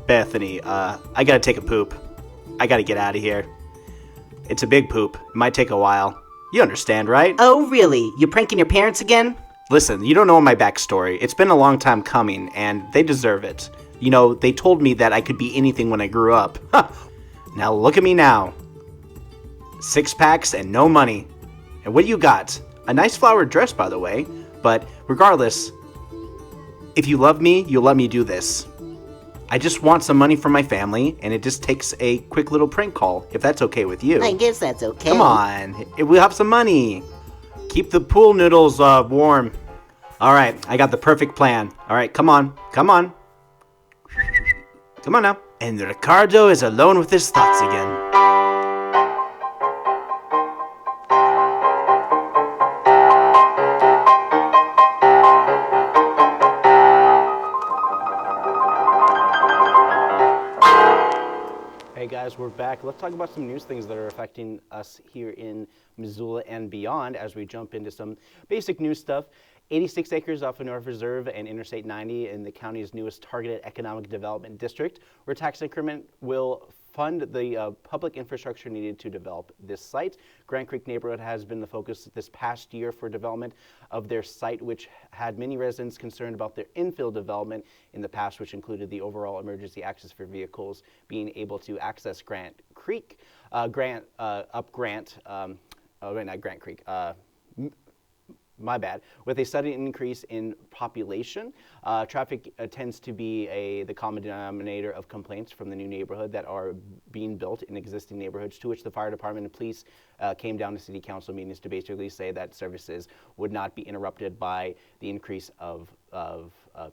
Bethany, I gotta take a poop. I gotta get out of here. It's a big poop. It might take a while. You understand, right? Oh, really? You pranking your parents again? Listen, you don't know my backstory. It's been a long time coming, and they deserve it. They told me that I could be anything when I grew up. Now look at me now. 6 packs and no money. And what do you got? A nice flowered dress, by the way. But regardless, if you love me, you'll let me do this. I just want some money from my family, and it just takes a quick little prank call, if that's okay with you. I guess that's okay. Come on, we'll have some money. Keep the pool noodles warm. All right, I got the perfect plan. All right, come on. Come on now. And Ricardo is alone with his thoughts again. Hey guys, we're back. Let's talk about some news things that are affecting us here in Missoula and beyond as we jump into some basic news stuff. 86 acres off of North Reserve and Interstate 90 in the county's newest targeted economic development district, where tax increment will fund the public infrastructure needed to develop this site. Grant Creek neighborhood has been the focus this past year for development of their site, which had many residents concerned about their infill development in the past, which included the overall emergency access for vehicles being able to access Grant Creek, not Grant Creek, my bad. With a sudden increase in population, traffic tends to be the common denominator of complaints from the new neighborhood that are being built in existing neighborhoods, to which the fire department and police came down to city council meetings to basically say that services would not be interrupted by the increase of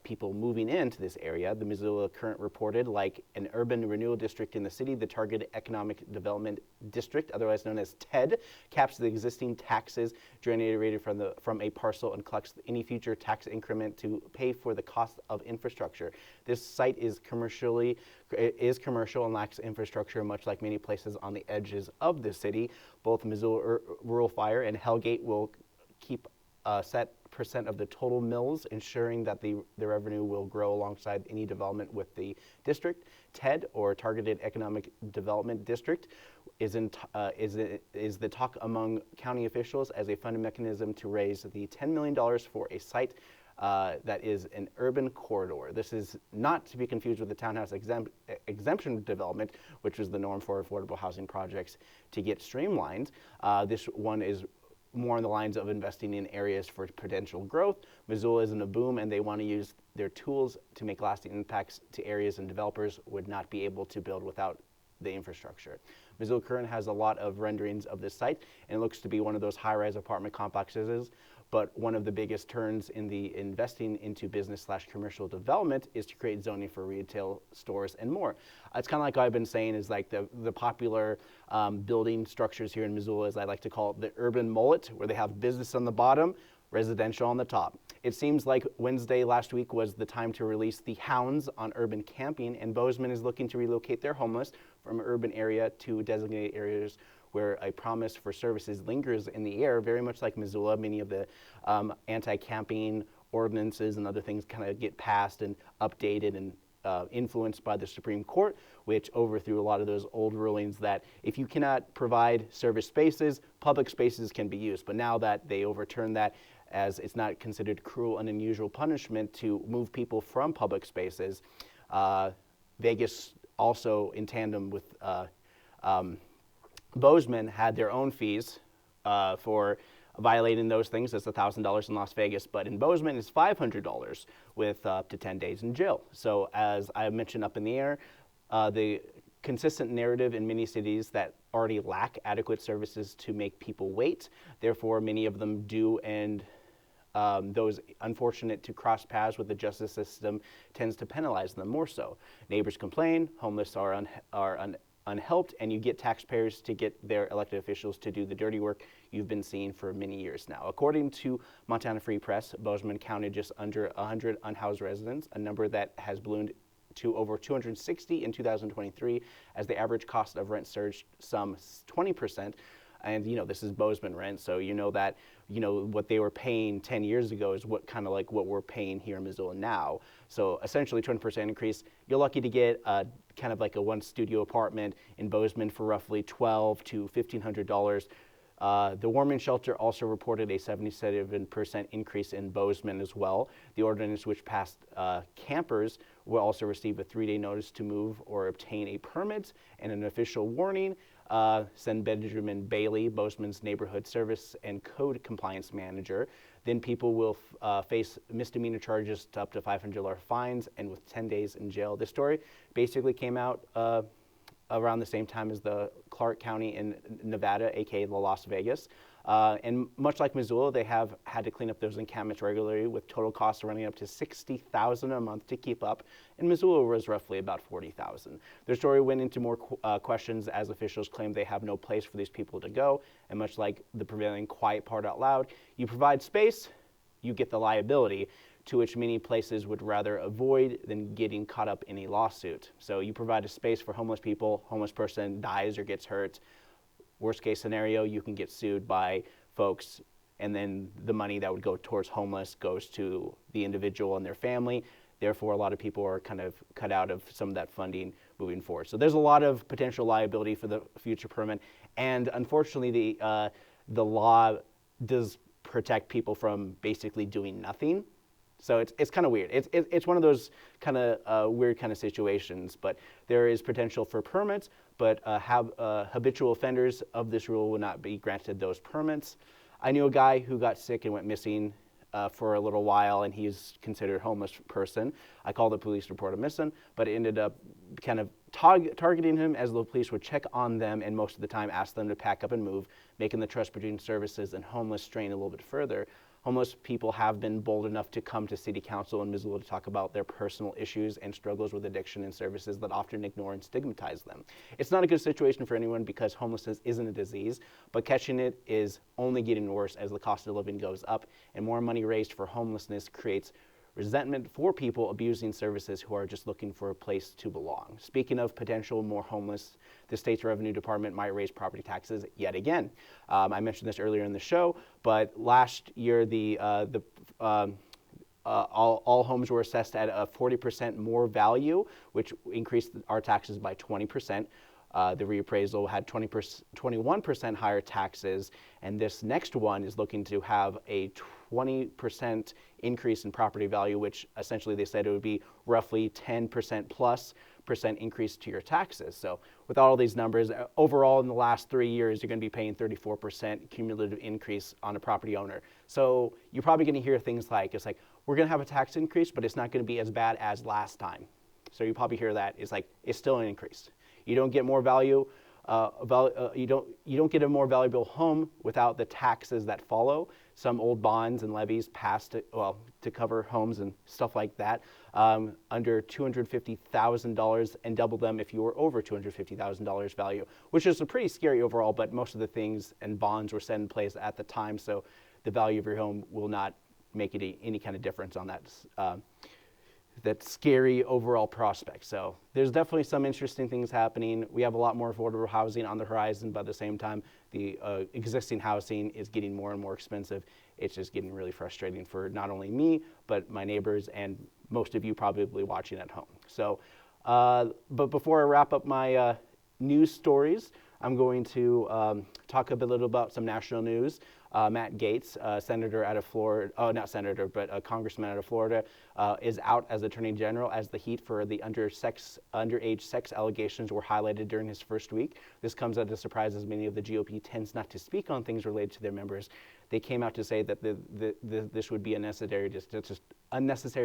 people moving into this area. The Missoula Current reported, like an urban renewal district in the city, the Targeted Economic Development District, otherwise known as TED, caps the existing taxes generated from a parcel and collects any future tax increment to pay for the cost of infrastructure. This site is commercial and lacks infrastructure, much like many places on the edges of the city. Both Missoula Rural Fire and Hellgate will keep a set percent of the total mills, ensuring that the revenue will grow alongside any development with the district. TED, or Targeted Economic Development District, is the talk among county officials as a funding mechanism to raise the $10 million for a site that is an urban corridor. This is not to be confused with the townhouse exemption development, which is the norm for affordable housing projects to get streamlined. This one is more on the lines of investing in areas for potential growth. Missoula is in a boom, and they want to use their tools to make lasting impacts to areas and developers would not be able to build without the infrastructure. Missoula Current has a lot of renderings of this site, and it looks to be one of those high-rise apartment complexes, but one of the biggest turns in the investing into business/commercial development is to create zoning for retail stores and more. It's kind of like I've been saying is like the popular building structures here in Missoula, as I like to call it, the urban mullet, where they have business on the bottom, residential on the top. It seems like Wednesday last week was the time to release the hounds on urban camping, and Bozeman is looking to relocate their homeless from an urban area to designated areas where a promise for services lingers in the air, very much like Missoula. Many of the anti-camping ordinances and other things kind of get passed and updated and influenced by the Supreme Court, which overthrew a lot of those old rulings that if you cannot provide service spaces, public spaces can be used. But now that they overturned that, as it's not considered cruel and unusual punishment to move people from public spaces, Vegas also, in tandem with Bozeman, had their own fees for violating those things. It's $1,000 in Las Vegas, but in Bozeman it's $500 with up to 10 days in jail. So as I mentioned up in the air, the consistent narrative in many cities that already lack adequate services to make people wait, therefore many of them do, and those unfortunate to cross paths with the justice system tends to penalize them more so. Neighbors complain, homeless are unhelped, and you get taxpayers to get their elected officials to do the dirty work you've been seeing for many years now. According to Montana Free Press, Bozeman counted just under 100 unhoused residents, a number that has ballooned to over 260 in 2023 as the average cost of rent surged some 20%. And this is Bozeman rent, so that what they were paying 10 years ago is what we're paying here in Missoula now. So essentially 20% increase. You're lucky to get kind of like a one studio apartment in Bozeman for roughly $1,200 to $1,500. The warming shelter also reported a 77% increase in Bozeman as well. The ordinance, which passed campers, will also receive a 3-day notice to move or obtain a permit and an official warning. Send Benjamin Bailey, Bozeman's neighborhood service and code compliance manager. Then people will face misdemeanor charges to up to $500 fines and with 10 days in jail. This story basically came out around the same time as the Clark County in Nevada, aka the Las Vegas. And much like Missoula, they have had to clean up those encampments regularly, with total costs running up to $60,000 a month to keep up. And Missoula was roughly about $40,000. Their story went into more questions as officials claim they have no place for these people to go. And much like the prevailing quiet part out loud, you provide space, you get the liability to which many places would rather avoid than getting caught up in a lawsuit. So you provide a space for homeless people, homeless person dies or gets hurt. Worst case scenario, you can get sued by folks, and then the money that would go towards homeless goes to the individual and their family. Therefore, a lot of people are kind of cut out of some of that funding moving forward. So there's a lot of potential liability for the future permit, and unfortunately, the law does protect people from basically doing nothing. So it's kind of weird. It's one of those kind of weird kind of situations, but there is potential for permits, but habitual offenders of this rule will not be granted those permits. I knew a guy who got sick and went missing for a little while, and he's considered a homeless person. I called the police to report him missing, but it ended up kind of targeting him, as the police would check on them and most of the time ask them to pack up and move, making the trust between services and homeless strain a little bit further. Homeless people have been bold enough to come to City Council in Missoula to talk about their personal issues and struggles with addiction and services that often ignore and stigmatize them. It's not a good situation for anyone because homelessness isn't a disease, but catching it is only getting worse as the cost of living goes up, and more money raised for homelessness creates resentment for people abusing services who are just looking for a place to belong. Speaking of potential more homeless, the state's revenue department might raise property taxes yet again. I mentioned this earlier in the show, but last year all homes were assessed at a 40% more value, which increased our taxes by 20%. The reappraisal had 21% higher taxes, and this next one is looking to have a 20% increase in property value, which essentially they said it would be roughly 10% plus percent increase to your taxes. So with all these numbers, overall in the last 3 years, you're going to be paying 34% cumulative increase on a property owner. So you're probably going to hear things like, it's like, we're going to have a tax increase, but it's not going to be as bad as last time. So you probably hear that. It's like, it's still an increase. You don't get more value. You don't get a more valuable home without the taxes that follow. Some old bonds and levies passed to cover homes and stuff like that under $250,000 and double them if you were over $250,000 value, which is a pretty scary overall. But most of the things and bonds were set in place at the time, so the value of your home will not make it any kind of difference on that scary overall prospect. So there's definitely some interesting things happening. We have a lot more affordable housing on the horizon, but at the same time, the existing housing is getting more and more expensive. It's just getting really frustrating for not only me, but my neighbors and most of you probably watching at home. So, but before I wrap up my news stories, I'm going to talk a little about some national news. Matt Gaetz, senator out of Florida, not senator, but a congressman out of Florida, is out as Attorney General as the heat for the underage sex allegations were highlighted during his first week. This comes as a surprise as many of the GOP tends not to speak on things related to their members. They came out to say that this would be unnecessary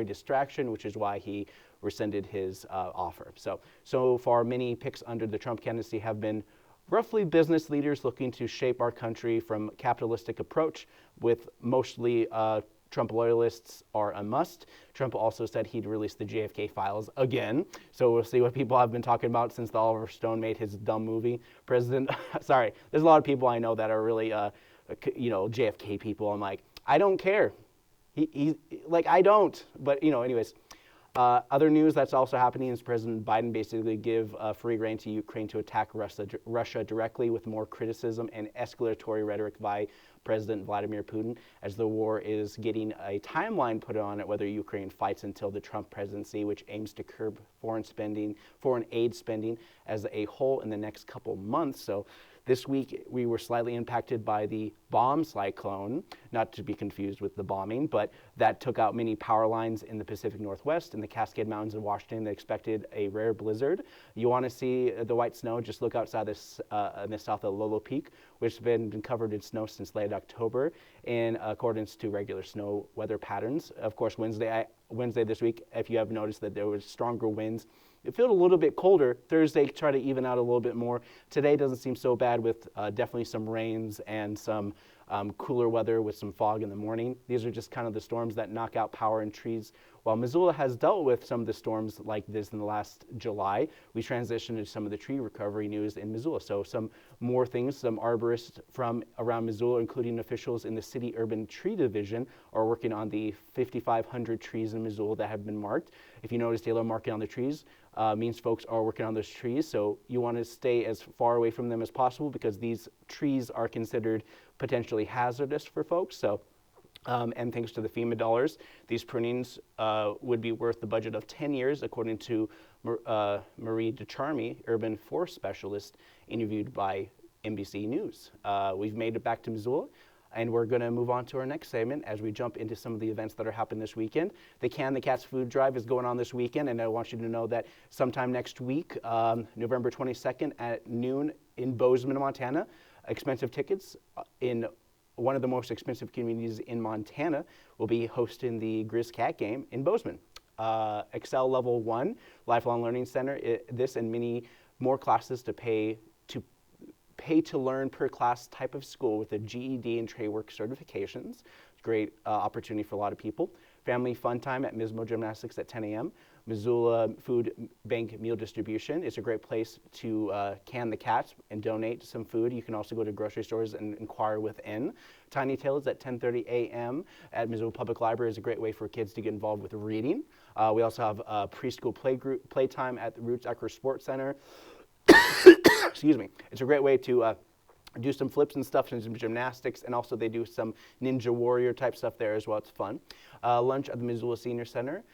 distraction, which is why he rescinded his offer. So far, many picks under the Trump candidacy have been roughly business leaders looking to shape our country from a capitalistic approach, with mostly Trump loyalists are a must. Trump also said he'd release the JFK files again. So we'll see what people have been talking about since the Oliver Stone made his dumb movie. Sorry, there's a lot of people I know that are really, JFK people. I'm like, I don't care. I don't. But, anyways. Other news that's also happening is President Biden basically give free rein to Ukraine to attack Russia directly, with more criticism and escalatory rhetoric by President Vladimir Putin, as the war is getting a timeline put on it whether Ukraine fights until the Trump presidency, which aims to curb foreign aid spending as a whole in the next couple months. So this week, we were slightly impacted by the bomb cyclone, not to be confused with the bombing, but that took out many power lines in the Pacific Northwest and the Cascade Mountains of Washington. They expected a rare blizzard. You want to see the white snow, just look outside in the south of Lolo Peak, which has been covered in snow since late October in accordance to regular snow weather patterns. Of course, Wednesday this week, if you have noticed that there was stronger winds, it felt a little bit colder. Thursday try to even out a little bit more. Today doesn't seem so bad with definitely some rains and some cooler weather with some fog in the morning. These are just kind of the storms that knock out power and trees. While Missoula has dealt with some of the storms like this in the last July, we transitioned to some of the tree recovery news in Missoula. So some more things, some arborists from around Missoula, including officials in the City Urban Tree Division, are working on the 5,500 trees in Missoula that have been marked. If you notice yellow marking on the trees, means folks are working on those trees. So you want to stay as far away from them as possible because these trees are considered potentially hazardous for folks. So. And thanks to the FEMA dollars, these prunings would be worth the budget of 10 years, according to Marie DeCharmy, urban forest specialist, interviewed by NBC News. We've made it back to Missoula, and we're going to move on to our next segment as we jump into some of the events that are happening this weekend. The Can the Cats food drive is going on this weekend, and I want you to know that sometime next week, November 22nd at noon in Bozeman, Montana, expensive tickets in one of the most expensive communities in Montana will be hosting the Grizz Cat game in Bozeman. Excel Level 1, Lifelong Learning Center, this and many more classes to pay to learn per class type of school with a GED and trade work certifications. Great opportunity for a lot of people. Family fun time at Mismo Gymnastics at 10 a.m. Missoula Food Bank meal distribution. It's a great place to can the cats and donate some food. You can also go to grocery stores and inquire within. Tiny Tales at 10:30 a.m. at Missoula Public Library is a great way for kids to get involved with reading. We also have a preschool playtime at the Roots Ecker Sports Center. Excuse me. It's a great way to do some flips and stuff and some gymnastics, and also they do some Ninja Warrior type stuff there as well. It's fun. Lunch at the Missoula Senior Center.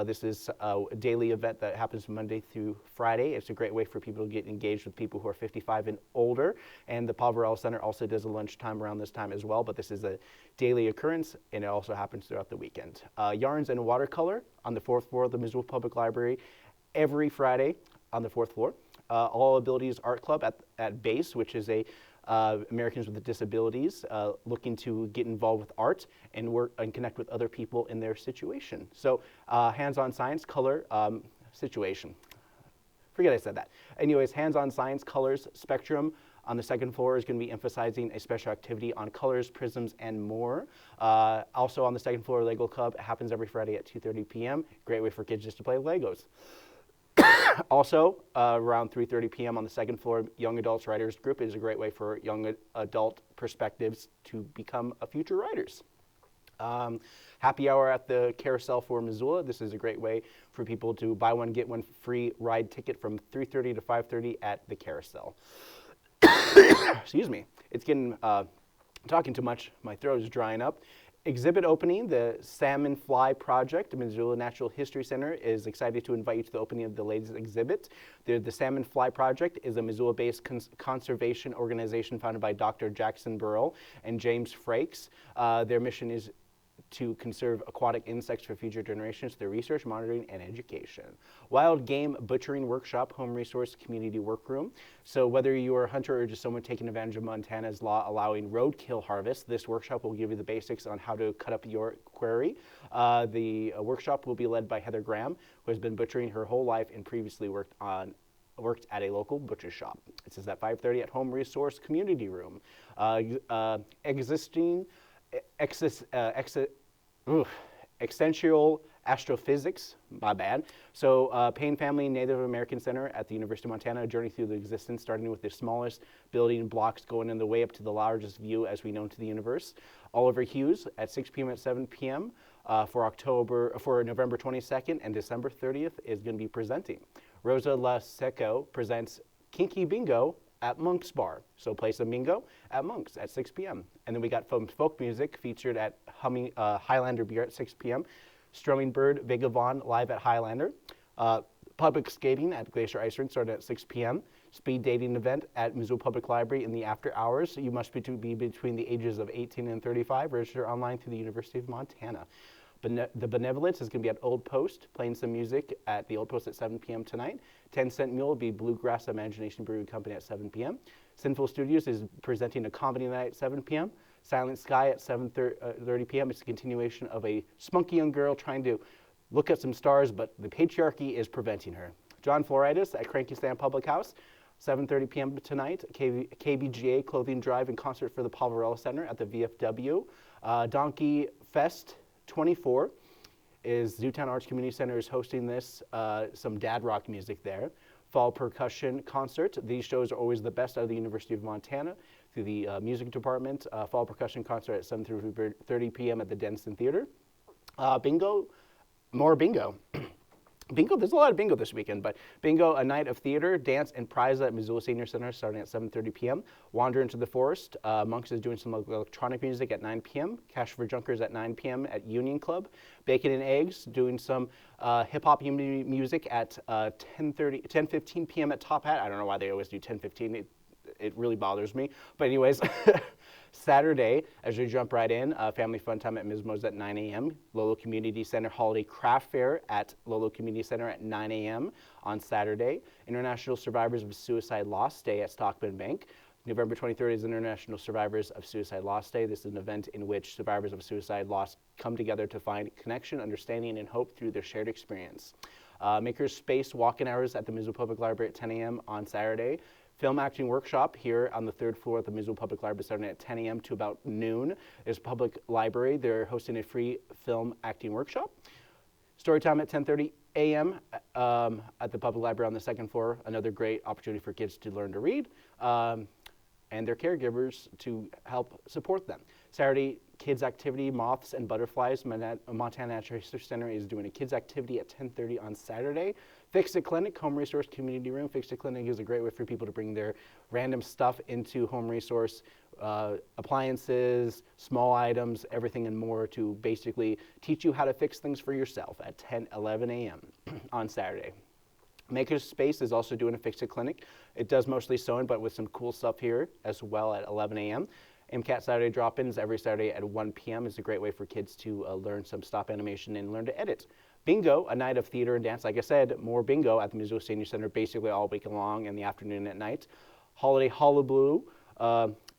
This is a daily event that happens Monday through Friday. It's a great way for people to get engaged with people who are 55 and older. And the Poverello Center also does a lunchtime around this time as well, but this is a daily occurrence, and it also happens throughout the weekend. Yarns and Watercolor on the 4th floor of the Missoula Public Library every Friday on the 4th floor. All Abilities Art Club at BASE, which is a Americans with Disabilities looking to get involved with art and work and connect with other people in their situation. So hands-on science, color, situation. Forget I said that. Anyways, hands-on science, colors, spectrum on the 2nd floor is going to be emphasizing a special activity on colors, prisms, and more. Also on the 2nd floor, Lego Club happens every Friday at 2:30 p.m. Great way for kids just to play Legos. Also, around 3:30 p.m. on the 2nd floor, Young Adults Writers Group is a great way for young adult perspectives to become future writers. Happy hour at the Carousel for Missoula. This is a great way for people to buy one, get one free ride ticket from 3:30 to 5:30 at the Carousel. Excuse me. It's getting, talking too much. My throat is drying up. Exhibit opening, the Salmon Fly Project, the Missoula Natural History Center is excited to invite you to the opening of the latest exhibit. The Salmon Fly Project is a Missoula-based conservation organization founded by Dr. Jackson Burrell and James Frakes. Their mission is to conserve aquatic insects for future generations through research, monitoring, and education. Wild Game Butchering Workshop, Home Resource Community Workroom. So whether you're a hunter or just someone taking advantage of Montana's law allowing roadkill harvest, this workshop will give you the basics on how to cut up your quarry. The workshop will be led by Heather Graham, who has been butchering her whole life and previously worked at a local butcher shop. This is at 5:30 at Home Resource Community Room. Existential Astrophysics, my bad. So Payne Family Native American Center at the University of Montana, a journey through the existence, starting with the smallest building blocks going in the way up to the largest view as we know to the universe. Oliver Hughes at 6 p.m. at 7 p.m. For November 22nd and December 30th is going to be presenting. Rosa La Seco presents Kinky Bingo at Monk's Bar. So play some bingo at Monk's at 6 p.m. And then we got folk music featured at Highlander Beer at 6 p.m. Strumming Bird, Vega Vaughn live at Highlander. Public skating at Glacier Ice Rink starting at 6 p.m. Speed dating event at Missoula Public Library in the after hours. You must be between the ages of 18 and 35. Register online through the University of Montana. The Benevolence is going to be at Old Post, playing some music at the Old Post at 7 p.m. tonight. 10 Cent Mule will be Bluegrass Imagination Brewing Company at 7 p.m. Sinful Studios is presenting a comedy night at 7 p.m. Silent Sky at 7:30 p.m. It's a continuation of a spunky young girl trying to look at some stars, but the patriarchy is preventing her. John Floridas at Cranky Stan Public House. 7:30 p.m. tonight, KBGA Clothing Drive and Concert for the Poverello Center at the VFW. Donkey Fest 24 is Zootown Arts Community Center is hosting this, some dad rock music there. Fall Percussion Concert. These shows are always the best out of the University of Montana through the music department. Fall Percussion Concert at 7:30 p.m. at the Denison Theater. Bingo, more bingo. Bingo, there's a lot of bingo this weekend, but bingo, a night of theater, dance, and prize at Missoula Senior Center starting at 7:30 p.m. Wander into the Forest. Monks is doing some electronic music at 9 p.m. Cash for Junkers at 9 p.m. at Union Club. Bacon and Eggs doing some hip-hop music at 10:15 p.m. at Top Hat. I don't know why they always do 10:15. It really bothers me. But anyways, Saturday, as you jump right in, Family Fun Time at Ms. at 9 a.m. Lolo Community Center Holiday Craft Fair at Lolo Community Center at 9 a.m. on Saturday. International Survivors of Suicide Loss Day at Stockman Bank. November 23rd is International Survivors of Suicide Loss Day. This is an event in which survivors of suicide loss come together to find connection, understanding, and hope through their shared experience. Maker's Space walk-in hours at the Missoula Public Library at 10 a.m. on Saturday. Film acting workshop here on the 3rd floor at the Missoula Public Library starting at 10 a.m. to about noon. There's Public Library. They're hosting a free film acting workshop. Story time at 10:30 a.m. At the Public Library on the 2nd floor. Another great opportunity for kids to learn to read and their caregivers to help support them. Saturday, kids activity, Moths and Butterflies. Montana Natural History Center is doing a kids activity at 10:30 on Saturday. Fix It Clinic, Home Resource Community Room. Fix It Clinic is a great way for people to bring their random stuff into Home Resource, appliances, small items, everything and more to basically teach you how to fix things for yourself at 11 a.m. on Saturday. Maker's Space is also doing a Fix It Clinic. It does mostly sewing, but with some cool stuff here as well at 11 a.m. MCAT Saturday drop-ins every Saturday at 1 p.m. is a great way for kids to learn some stop animation and learn to edit. Bingo, a night of theater and dance. Like I said, more bingo at the Missoula Senior Center basically all week long in the afternoon and at night. Holiday Hullabaloo.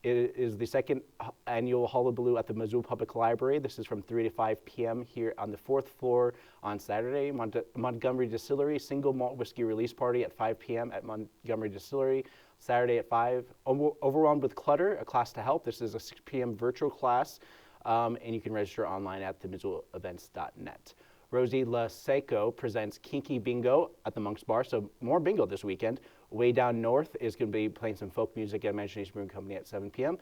It is the second annual Hullabaloo at the Missoula Public Library. This is from 3 to 5 p.m. here on the 4th floor on Saturday. Montgomery Distillery Single Malt Whiskey Release Party at 5 p.m. at Montgomery Distillery. Saturday at 5. Overwhelmed with Clutter, a class to help. This is a 6 p.m. virtual class, and you can register online at themissoulaevents.net. Rosie LaSeco presents Kinky Bingo at the Monk's Bar, so more bingo this weekend. Way Down North is going to be playing some folk music at Imagination Brewing Company at 7 p.m.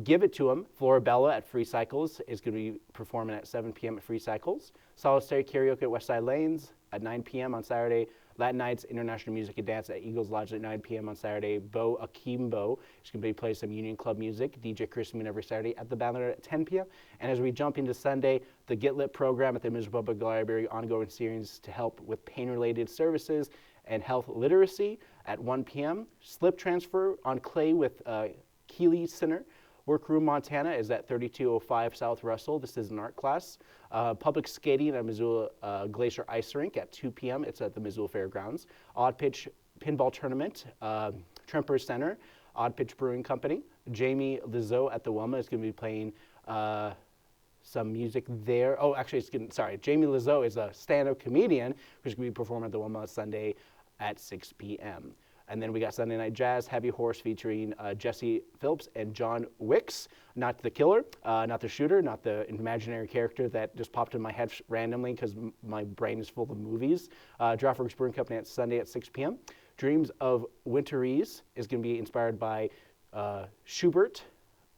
Give It To 'Em, Florabella at Free Cycles is going to be performing at 7 p.m. at Free Cycles. Solitary Karaoke at Westside Lanes at 9 p.m. on Saturday. Latin Nights, International Music and Dance at Eagles Lodge at 9 p.m. on Saturday. Bo Akimbo is going to be playing some Union Club music. DJ Chris Moon every Saturday at the Ballard at 10 p.m. And as we jump into Sunday, the Get Lit program at the Missoula Public Library, ongoing series to help with pain-related services and health literacy at 1 p.m. Slip transfer on clay with Keeley Center. Workroom Montana is at 3205 South Russell. This is an art class. Public skating at Missoula Glacier Ice Rink at 2 p.m. It's at the Missoula Fairgrounds. Odd Pitch Pinball Tournament, Tremper Center, Odd Pitch Brewing Company. Jamie Lizzo at the Wilma is going to be playing some music there. Oh, actually, Jamie Lizzo is a stand-up comedian who's going to be performing at the Wilma Sunday at 6 p.m. And then we got Sunday Night Jazz, Heavy Horse featuring Jesse Phillips and John Wicks. Not the killer, not the shooter, not the imaginary character that just popped in my head randomly because my brain is full of movies. Drawforks Brewing Company at Sunday at 6 p.m. Dreams of Winterese is going to be inspired by Schubert.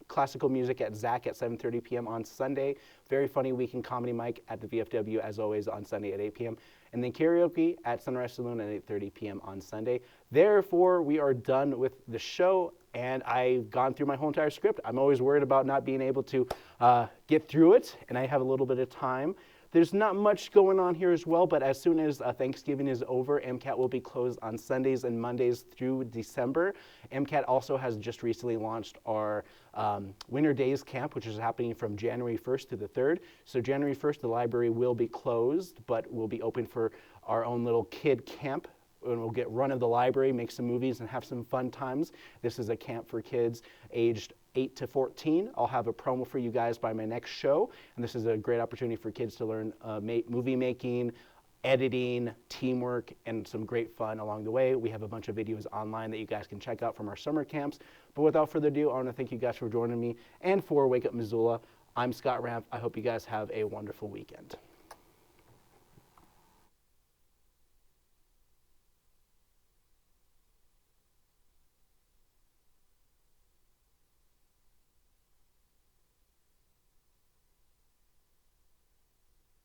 Classical music at Zach at 7:30 p.m. on Sunday. Very funny weekend comedy mic at the VFW as always on Sunday at 8 p.m. And then karaoke at Sunrise Saloon at 8:30 p.m. on Sunday. Therefore, we are done with the show, and I've gone through my whole entire script. I'm always worried about not being able to get through it, and I have a little bit of time. There's not much going on here as well, but as soon as Thanksgiving is over, MCAT will be closed on Sundays and Mondays through December. MCAT also has just recently launched our Winter Days Camp, which is happening from January 1st to the 3rd. So January 1st, the library will be closed, but will be open for our own little kid camp. And we'll get run of the library, make some movies, and have some fun times. This is a camp for kids aged 8 to 14. I'll have a promo for you guys by my next show, and this is a great opportunity for kids to learn movie making, editing, teamwork, and some great fun along the way. We have a bunch of videos online that you guys can check out from our summer camps. But without further ado, I want to thank you guys for joining me and for Wake Up Missoula. I'm Scott Ramp. I hope you guys have a wonderful weekend.